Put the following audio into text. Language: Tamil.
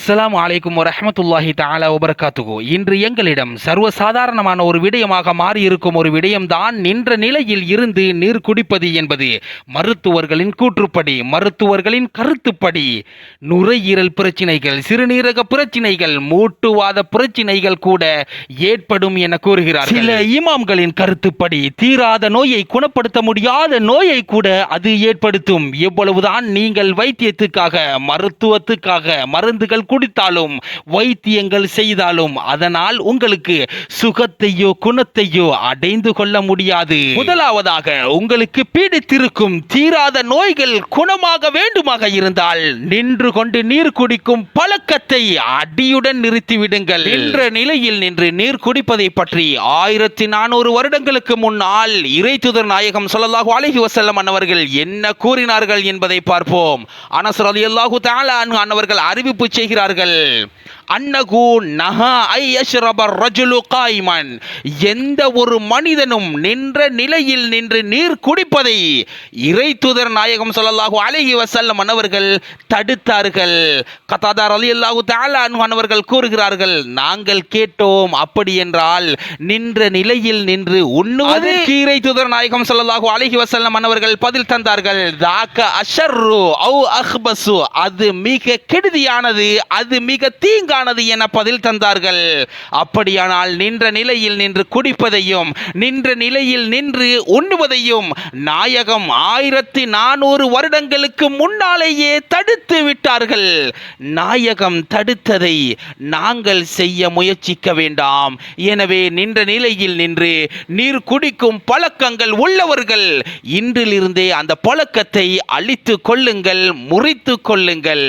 அஸ்ஸலாமு அலைக்கும் வரஹ்மத்துல்லாஹி தஆலா வபரகாத்துஹு. இன்று எங்களிடம் சர்வசாதாரணமான ஒரு விடயமாக மாறியிருக்கும் ஒரு விடயம்தான் நின்ற நிலையில் இருந்து நீர் குடிப்பது என்பது. மருத்துவர்களின் கூற்றுப்படி, மருத்துவர்களின் கருத்துப்படி நுரையீரல் பிரச்சினைகள், சிறுநீரக பிரச்சினைகள், மூட்டுவாத பிரச்சினைகள் கூட ஏற்படும் என கூறுகிறார்கள். சில இமாம்களின் கருத்துப்படி தீராத நோயை குணப்படுத்த முடியாத நோயை கூட அது ஏற்படுத்தும். எவ்வளவுதான் நீங்கள் வைத்தியத்துக்காக, மருத்துவத்துக்காக மருந்துகள் குடித்தாலும், வைத்தியங்கள் செய்தாலும் அதனால் உங்களுக்கு சுகத்தையோ குணத்தையோ அடைந்து கொள்ள முடியாது. முதலாவதாக, உங்களுக்கு பீடித்திருக்கும் தீராத நோய்கள் குணமாக வேண்டுமாக இருந்தால் நின்று கொண்டு நீர் குடிக்கும் பழக்கத்தை அடியுடன் நிறுத்திவிடுங்கள். நின்ற நிலையில் நின்று நீர் குடிப்பதை பற்றி 1400 வருடங்களுக்கு முன்னால் இறைத்தூதர் நாயகம் ஸல்லல்லாஹு அலைஹி வஸல்லம் அவர்கள் என்ன கூறினார்கள் என்பதை பார்ப்போம். அனஸ் ரலியல்லாஹு தஆலா அன்ஹு அவர்கள் அறிவிப்பு செய்கிறார்கள். அன்னகு நஹா ஐ யஷ்ரப ரஜுலு காயிமன், எந்த ஒரு மனிதனும் நின்ற நிலையில் நின்று நீர் குடிப்பதை இறைத்தூதர் நாயகம் ஸல்லல்லாஹு அலைஹி வஸல்லம் அவர்கள் தடுத்தார்கள். கதாதா ரலியல்லாஹு தஆலா அன்ஹு அவர்கள் கூறுகிறார்கள், நாங்கள் கேட்டோம், அப்படி என்றால் நின்ற நிலையில் நின்று உண்ணுவது? இறைத்தூதர் நாயகம் ஸல்லல்லாஹு அலைஹி வஸல்லம் அவர்கள் பதில் தந்தார்கள், தாக்க அஷர்ரு அவ் அஹ்பசு, அது மிக கெடுதியானது, அது மிக தீங்கானது என பதில் தந்தார்கள். அப்படியானால் நின்ற நிலையில் நின்று குடிப்பதையும் நின்ற நிலையில் நின்று உண்ணுவதையும் நாயகம் 1400 வருடங்களுக்கு முன்னாலேயே தடுத்து விட்டார்கள். நாயகம் தடுத்ததை நாங்கள் செய்ய முயற்சிக்க வேண்டாம். எனவே நின்ற நிலையில் நின்று நீர் குடிக்கும் பழக்கங்கள் உள்ளவர்கள் இன்றிலிருந்தே அந்த பழக்கத்தை அழித்து கொள்ளுங்கள், முறித்து கொள்ளுங்கள்.